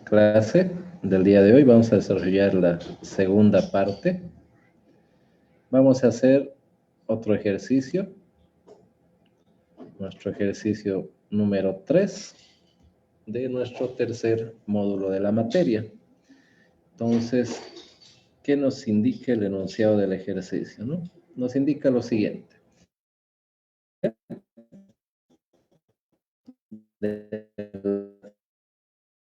clase del día de hoy. Vamos a desarrollar la segunda parte. Vamos a hacer otro ejercicio. Nuestro ejercicio número 3 de nuestro tercer módulo de la materia. Entonces, ¿qué nos indica el enunciado del ejercicio, no? Nos indica lo siguiente. De la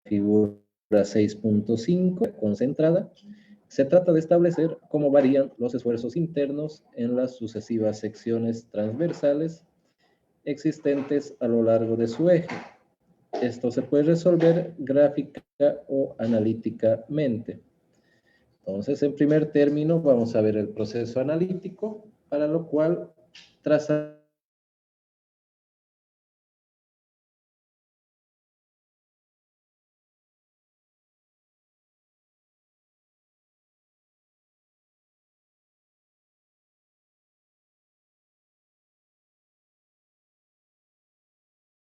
figura 6.5 concentrada, se trata de establecer cómo varían los esfuerzos internos en las sucesivas secciones transversales existentes a lo largo de su eje. Esto se puede resolver gráfica o analíticamente. Entonces, en primer término, vamos a ver el proceso analítico, para lo cual traza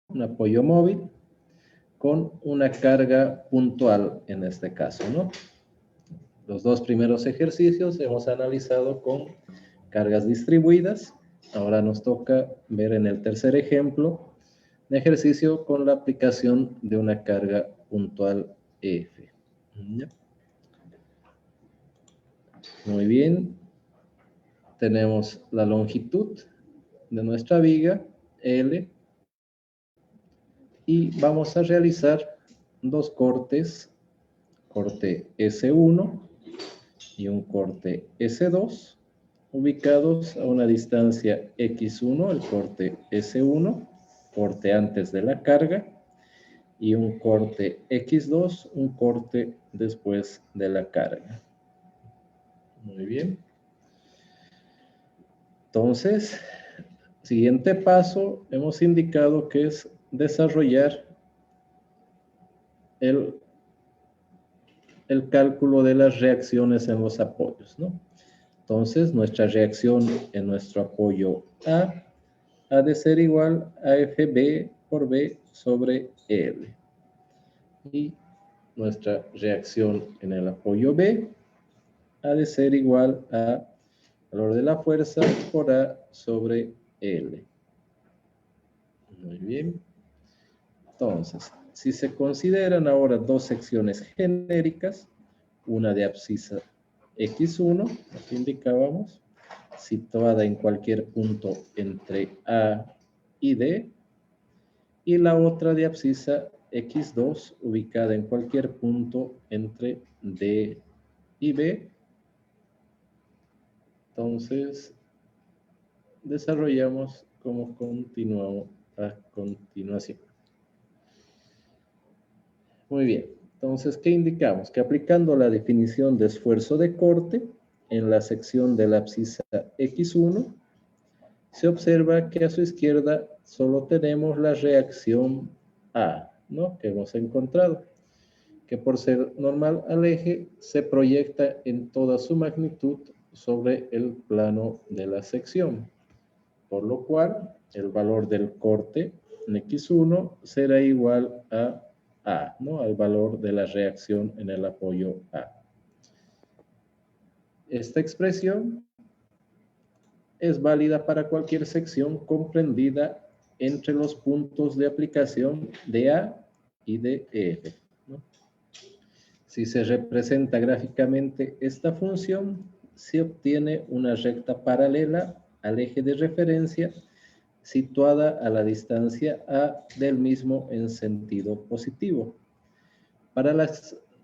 un apoyo móvil con una carga puntual en este caso, ¿no? Los dos primeros ejercicios hemos analizado con cargas distribuidas. Ahora nos toca ver en el tercer ejemplo un ejercicio con la aplicación de una carga puntual F. Muy bien. Tenemos la longitud de nuestra viga, L, y vamos a realizar dos cortes, corte S1 y un corte S2, ubicados a una distancia X1, el corte S1, corte antes de la carga, y un corte X2, un corte después de la carga. Muy bien. Entonces, siguiente paso, hemos indicado que es desarrollar el cálculo de las reacciones en los apoyos, ¿no? Entonces, nuestra reacción en nuestro apoyo A ha de ser igual a FB por B sobre L. Y nuestra reacción en el apoyo B ha de ser igual a valor de la fuerza por A sobre L. Muy bien. Entonces, si se consideran ahora dos secciones genéricas, una de abscisa X1, aquí indicábamos, situada en cualquier punto entre A y D, y la otra de abscisa X2, ubicada en cualquier punto entre D y B. Entonces, desarrollamos como continuamos a continuación. Muy bien. Entonces, ¿qué indicamos? Que aplicando la definición de esfuerzo de corte en la sección de la abscisa X1, se observa que a su izquierda solo tenemos la reacción A, ¿no? Que hemos encontrado, que por ser normal al eje se proyecta en toda su magnitud sobre el plano de la sección, por lo cual el valor del corte en X1 será igual a, ¿no? Al valor de la reacción en el apoyo A. Esta expresión es válida para cualquier sección comprendida entre los puntos de aplicación de A y de F, ¿no? Si se representa gráficamente esta función, se obtiene una recta paralela al eje de referencia situada a la distancia A del mismo en sentido positivo. Para la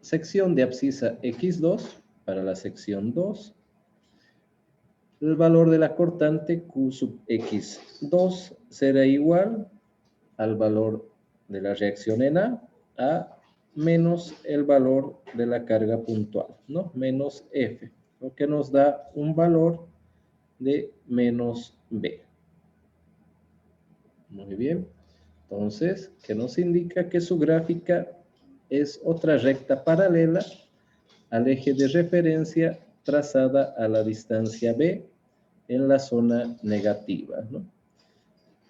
sección de abscisa X2, para la sección 2, el valor de la cortante Q sub X2 será igual al valor de la reacción en A menos el valor de la carga puntual, ¿no? Menos F, lo que nos da un valor de menos B. Muy bien. Entonces, que nos indica que su gráfica es otra recta paralela al eje de referencia trazada a la distancia B en la zona negativa, ¿no?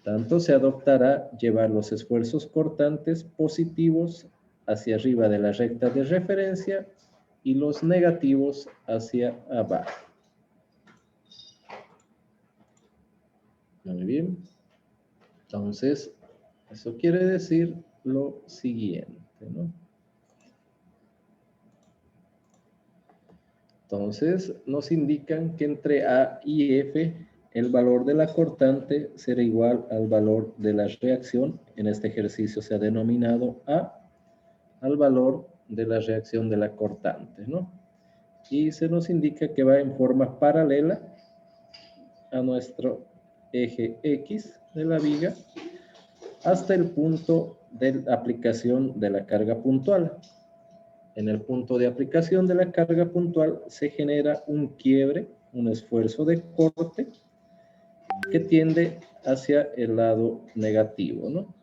Tanto se adoptará llevar los esfuerzos cortantes positivos hacia arriba de la recta de referencia y los negativos hacia abajo. Muy bien. Entonces, eso quiere decir lo siguiente, ¿no? Entonces, nos indican que entre A y F, el valor de la cortante será igual al valor de la reacción. En este ejercicio se ha denominado A al valor de la reacción de la cortante, ¿no? Y se nos indica que va en forma paralela a nuestro eje X de la viga hasta el punto de aplicación de la carga puntual. En el punto de aplicación de la carga puntual se genera un quiebre, un esfuerzo de corte que tiende hacia el lado negativo, ¿no?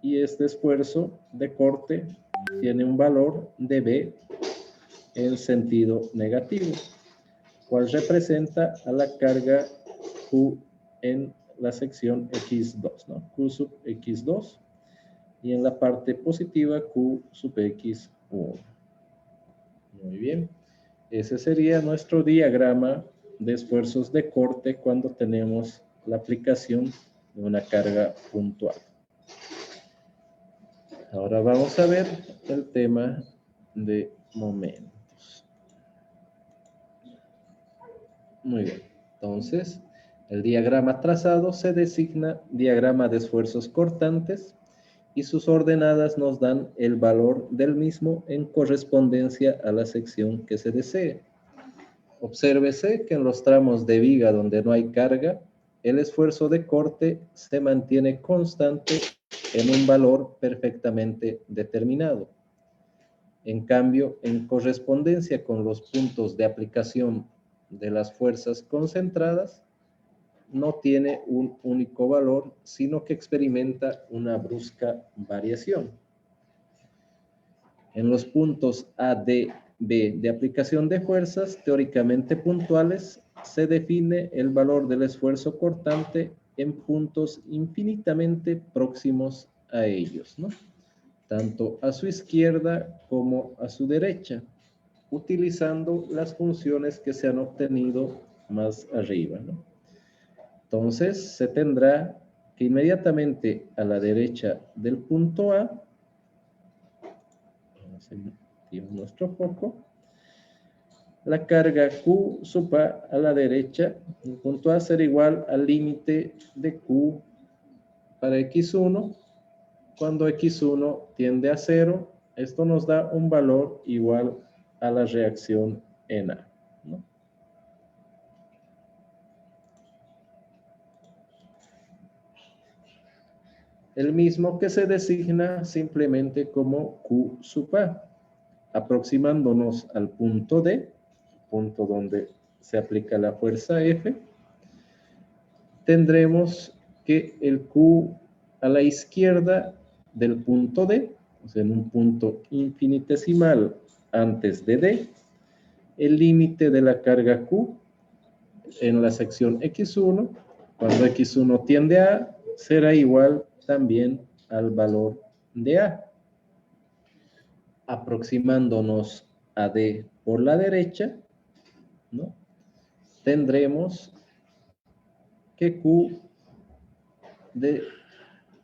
Y este esfuerzo de corte tiene un valor de B en sentido negativo, cual representa a la carga Q en la sección X2, ¿no? Q sub X2, y en la parte positiva Q sub X1. Muy bien. Ese sería nuestro diagrama de esfuerzos de corte cuando tenemos la aplicación de una carga puntual. Ahora vamos a ver el tema de momentos. Muy bien. Entonces, el diagrama trazado se designa diagrama de esfuerzos cortantes y sus ordenadas nos dan el valor del mismo en correspondencia a la sección que se desee. Obsérvese que en los tramos de viga donde no hay carga, el esfuerzo de corte se mantiene constante en un valor perfectamente determinado. En cambio, en correspondencia con los puntos de aplicación de las fuerzas concentradas, no tiene un único valor, sino que experimenta una brusca variación. En los puntos A, D, B de aplicación de fuerzas teóricamente puntuales, se define el valor del esfuerzo cortante en puntos infinitamente próximos a ellos, ¿no? Tanto a su izquierda como a su derecha, utilizando las funciones que se han obtenido más arriba, ¿no? Entonces, se tendrá que inmediatamente a la derecha del punto A, vamos a emitir nuestro foco, la carga Q sub A a la derecha, el punto A será igual al límite de Q para X1, cuando X1 tiende a 0, esto nos da un valor igual a la reacción en A, ¿no? El mismo que se designa simplemente como Q sub A, aproximándonos al punto D, punto donde se aplica la fuerza F, tendremos que el Q a la izquierda del punto D, o sea, en un punto infinitesimal antes de D, el límite de la carga Q en la sección X1, cuando X1 tiende a A, será igual también al valor de A. Aproximándonos a D por la derecha, ¿no? Tendremos que Q de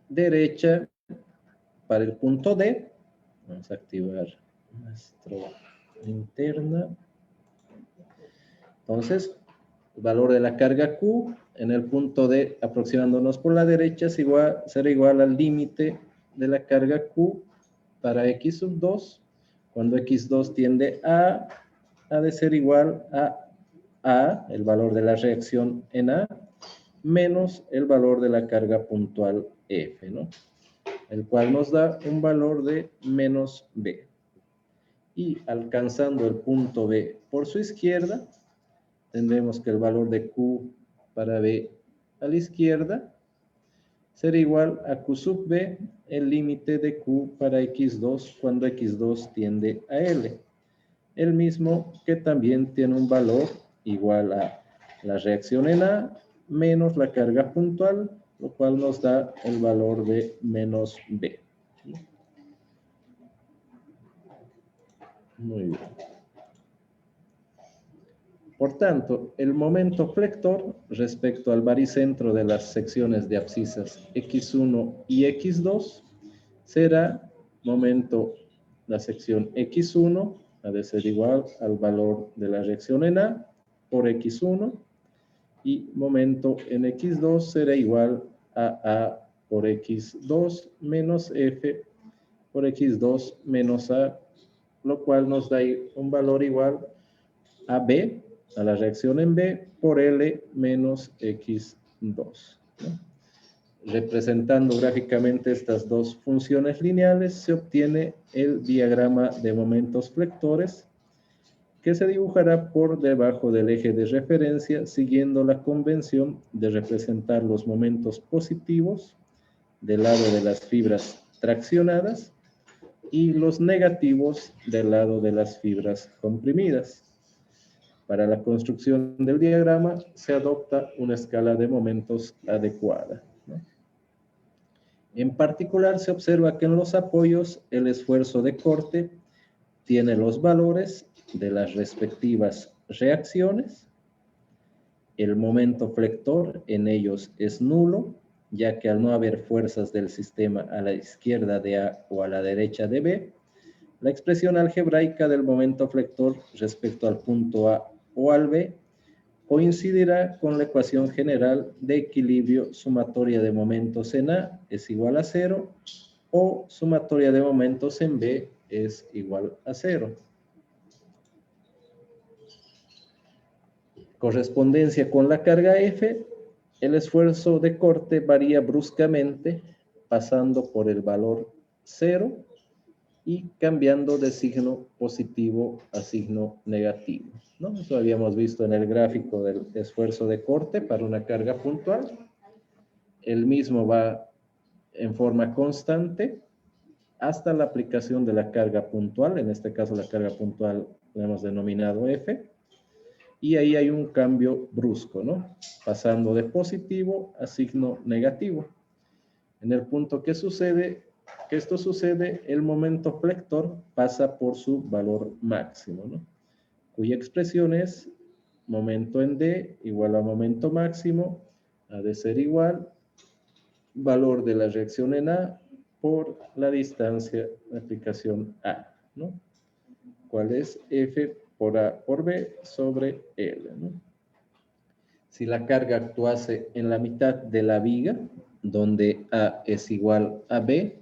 derecha para el punto D, vamos a activar nuestra linterna. Entonces, el valor de la carga Q en el punto D, aproximándonos por la derecha, será igual al límite de la carga Q para X sub 2, cuando X2 tiende a de ser igual a, el valor de la reacción en A, menos el valor de la carga puntual F, ¿no? El cual nos da un valor de menos B. Y alcanzando el punto B por su izquierda, tendremos que el valor de Q para B a la izquierda será igual a Q sub B, el límite de Q para X2 cuando X2 tiende a L. El mismo que también tiene un valor igual a la reacción en A menos la carga puntual, lo cual nos da el valor de menos B. Muy bien. Por tanto, el momento flector respecto al baricentro de las secciones de abscisas X1 y X2 será momento, la sección X1 ha de ser igual al valor de la reacción en A por X1 y momento en X2 será igual a A por X2 menos F por X2 menos A, lo cual nos da un valor igual a B, a la reacción en B, por L menos X2. ¿no? Representando gráficamente estas dos funciones lineales, se obtiene el diagrama de momentos flectores, que se dibujará por debajo del eje de referencia, siguiendo la convención de representar los momentos positivos del lado de las fibras traccionadas y los negativos del lado de las fibras comprimidas. Para la construcción del diagrama se adopta una escala de momentos adecuada. ¿no? En particular, se observa que en los apoyos el esfuerzo de corte tiene los valores de las respectivas reacciones. El momento flector en ellos es nulo, ya que al no haber fuerzas del sistema a la izquierda de A o a la derecha de B, la expresión algebraica del momento flector respecto al punto A o al B coincidirá con la ecuación general de equilibrio sumatoria de momentos en A es igual a 0 o sumatoria de momentos en B es igual a 0. Correspondencia con la carga F, el esfuerzo de corte varía bruscamente pasando por el valor 0 y cambiando de signo positivo a signo negativo. ¿no? Eso habíamos visto en el gráfico del esfuerzo de corte para una carga puntual. El mismo va en forma constante hasta la aplicación de la carga puntual. En este caso la carga puntual la hemos denominado F. Y ahí hay un cambio brusco, ¿no? Pasando de positivo a signo negativo. En el punto que esto sucede, el momento flector pasa por su valor máximo, ¿no? Cuya expresión es momento en D igual a momento máximo, ha de ser igual, valor de la reacción en A por la distancia de aplicación A, ¿no? ¿Cuál es? F por A por B sobre L, ¿no? Si la carga actuase en la mitad de la viga, donde A es igual a B,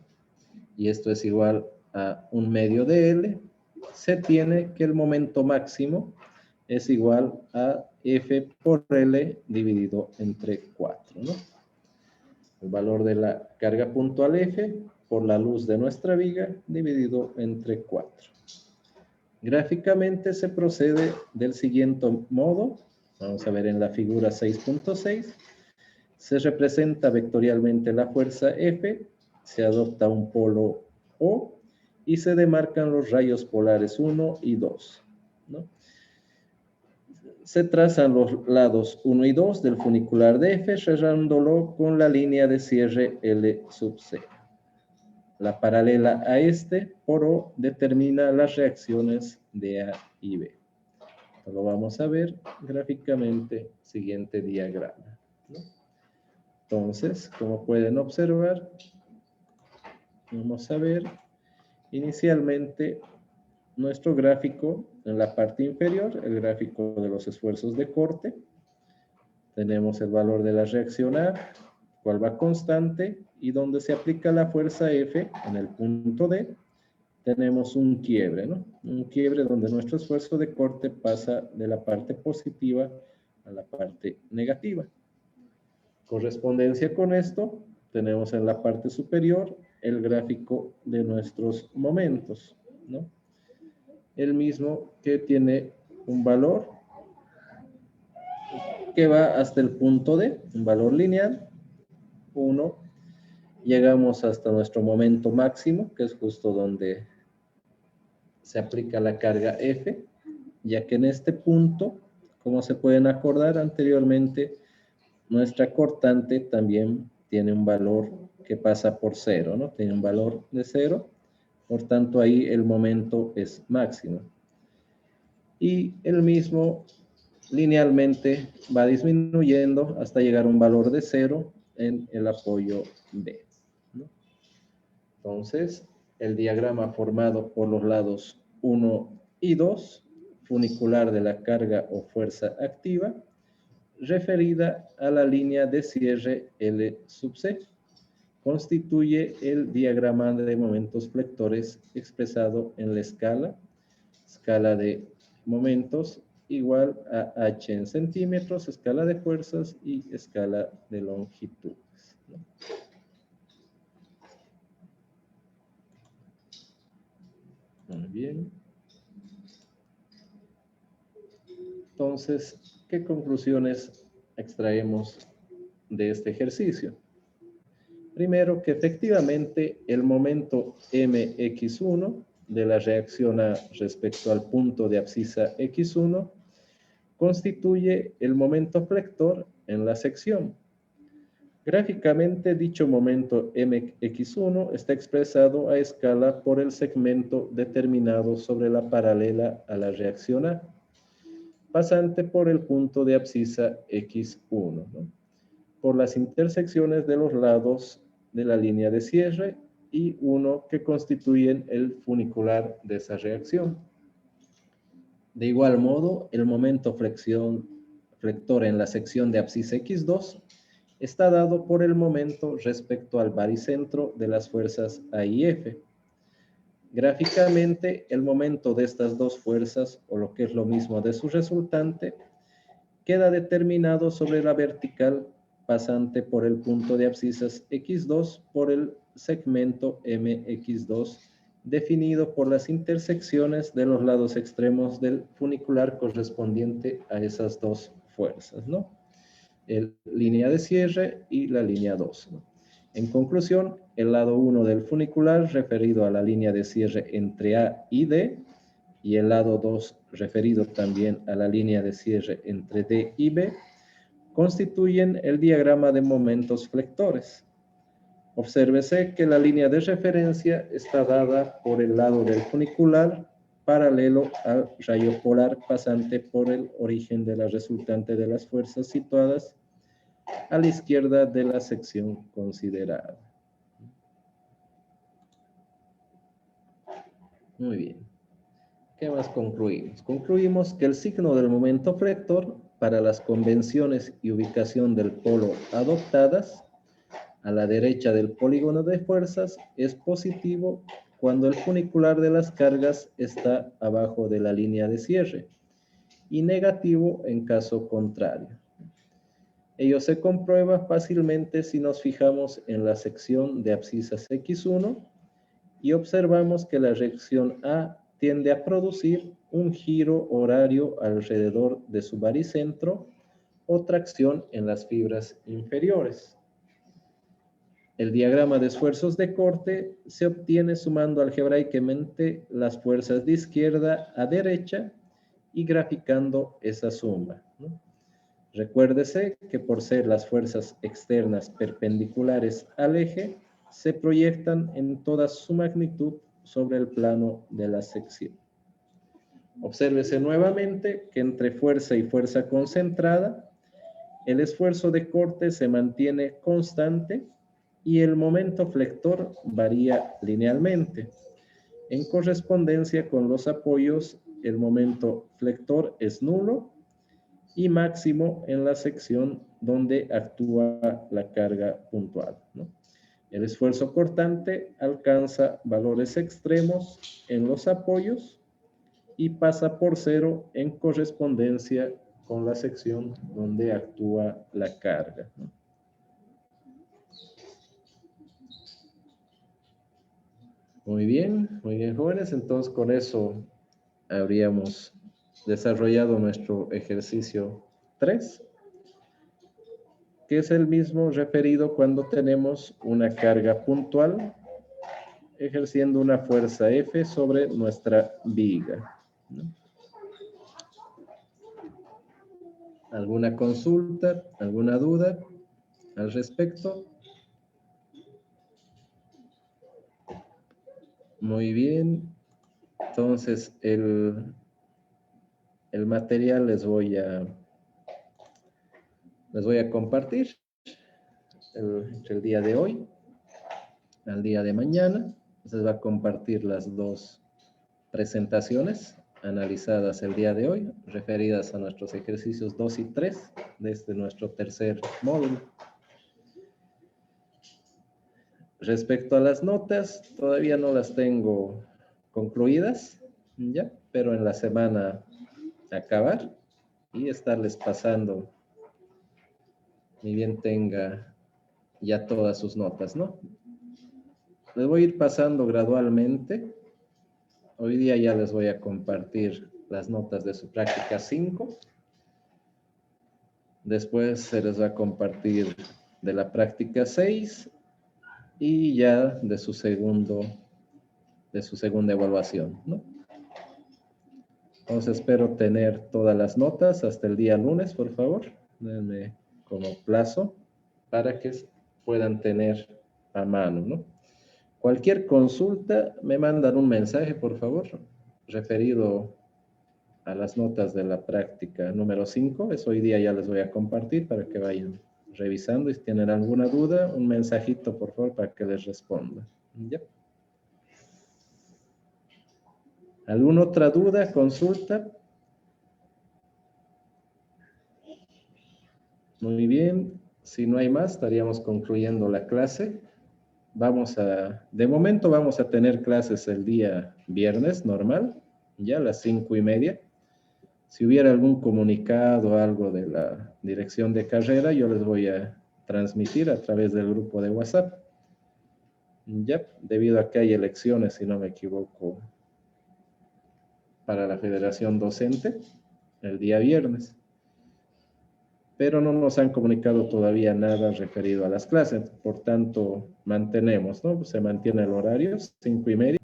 y esto es igual a 1/2 de L, se tiene que el momento máximo es igual a F por L dividido entre 4, ¿no? El valor de la carga puntual F por la luz de nuestra viga dividido entre 4. Gráficamente se procede del siguiente modo. Vamos a ver en la figura 6.6. Se representa vectorialmente la fuerza F, se adopta un polo O y se demarcan los rayos polares 1 y 2. ¿no? Se trazan los lados 1 y 2 del funicular de F, cerrándolo con la línea de cierre L sub C. La paralela a este por O determina las reacciones de A y B. Esto lo vamos a ver gráficamente, siguiente diagrama. ¿no? Entonces, como pueden observar, vamos a ver inicialmente nuestro gráfico en la parte inferior, el gráfico de los esfuerzos de corte. Tenemos el valor de la reacción A, cual va constante, y donde se aplica la fuerza F en el punto D, tenemos un quiebre, ¿no? Un quiebre donde nuestro esfuerzo de corte pasa de la parte positiva a la parte negativa. Correspondencia con esto, tenemos en la parte superior el gráfico de nuestros momentos, ¿no? El mismo que tiene un valor que va hasta el punto D, un valor lineal, 1. Llegamos hasta nuestro momento máximo, que es justo donde se aplica la carga F, ya que en este punto, como se pueden acordar anteriormente, nuestra cortante también tiene un valor que pasa por 0, ¿no? Tiene un valor de 0, Por tanto, ahí el momento es máximo. Y el mismo linealmente va disminuyendo hasta llegar a un valor de 0 en el apoyo B, ¿no? Entonces, el diagrama formado por los lados 1 y 2, funicular de la carga o fuerza activa, referida a la línea de cierre L sub C, constituye el diagrama de momentos flectores expresado en la escala de momentos igual a H en centímetros, escala de fuerzas y escala de longitudes, ¿no? Muy bien. Entonces, ¿qué conclusiones extraemos de este ejercicio? Primero, que efectivamente el momento mx1 de la reacción A respecto al punto de abscisa x1 constituye el momento flector en la sección. Gráficamente, dicho momento mx1 está expresado a escala por el segmento determinado sobre la paralela a la reacción A, pasante por el punto de abscisa x1, ¿no? Por las intersecciones de los lados de la línea de cierre y 1 que constituyen el funicular de esa reacción. De igual modo, el momento flector en la sección de abscisa x2 está dado por el momento respecto al baricentro de las fuerzas A y F. Gráficamente, el momento de estas dos fuerzas, o lo que es lo mismo de su resultante, queda determinado sobre la vertical pasante por el punto de abscisas x2 por el segmento mx2 definido por las intersecciones de los lados extremos del funicular correspondiente a esas dos fuerzas, ¿no? Línea de cierre y la línea 2, ¿no? En conclusión, el lado 1 del funicular referido a la línea de cierre entre A y D y el lado 2 referido también a la línea de cierre entre D y B constituyen el diagrama de momentos flectores. Obsérvese que la línea de referencia está dada por el lado del funicular paralelo al rayo polar pasante por el origen de la resultante de las fuerzas situadas a la izquierda de la sección considerada. Muy bien. ¿Qué más concluimos? Concluimos que el signo del momento flector para las convenciones y ubicación del polo adoptadas a la derecha del polígono de fuerzas es positivo cuando el funicular de las cargas está abajo de la línea de cierre y negativo en caso contrario. Ello se comprueba fácilmente si nos fijamos en la sección de abscisas x1 y observamos que la reacción A tiende a producir un giro horario alrededor de su baricentro o tracción en las fibras inferiores. El diagrama de esfuerzos de corte se obtiene sumando algebraicamente las fuerzas de izquierda a derecha y graficando esa suma, ¿no? Recuérdese que por ser las fuerzas externas perpendiculares al eje, se proyectan en toda su magnitud sobre el plano de la sección. Obsérvese nuevamente que entre fuerza y fuerza concentrada, el esfuerzo de corte se mantiene constante y el momento flector varía linealmente. En correspondencia con los apoyos, el momento flector es nulo y máximo en la sección donde actúa la carga puntual, ¿no? El esfuerzo cortante alcanza valores extremos en los apoyos y pasa por 0 en correspondencia con la sección donde actúa la carga, ¿no? Muy bien, jóvenes. Entonces, con eso habríamos desarrollado nuestro ejercicio 3, que es el mismo referido cuando tenemos una carga puntual ejerciendo una fuerza F sobre nuestra viga, ¿no? ¿Alguna consulta, alguna duda al respecto? Muy bien. Entonces, el material les voy a compartir entre el día de hoy al día de mañana. Se va a compartir las dos presentaciones analizadas el día de hoy, referidas a nuestros ejercicios 2 y 3 desde nuestro tercer módulo. Respecto a las notas, todavía no las tengo concluidas, ¿ya? Pero en la semana acabar y estarles pasando, ni bien tenga ya todas sus notas, ¿no? Les voy a ir pasando gradualmente. Hoy día ya les voy a compartir las notas de su práctica 5. Después se les va a compartir de la práctica 6 y ya de su segunda evaluación, ¿no? Entonces espero tener todas las notas hasta el día lunes, por favor. Denme como plazo para que puedan tener a mano, ¿no? Cualquier consulta, me mandan un mensaje, por favor, referido a las notas de la práctica número 5. Eso hoy día ya les voy a compartir para que vayan revisando. Y si tienen alguna duda, un mensajito, por favor, para que les responda. ¿Ya? ¿Alguna otra duda, consulta? Muy bien. Si no hay más, estaríamos concluyendo la clase. De momento vamos a tener clases el día viernes, normal, ya a las 5:30. Si hubiera algún comunicado o algo de la dirección de carrera, yo les voy a transmitir a través del grupo de WhatsApp. Ya, debido a que hay elecciones, si no me equivoco, para la Federación Docente, el día viernes. Pero no nos han comunicado todavía nada referido a las clases, por tanto, mantenemos, ¿no? Se mantiene el horario, 5:30.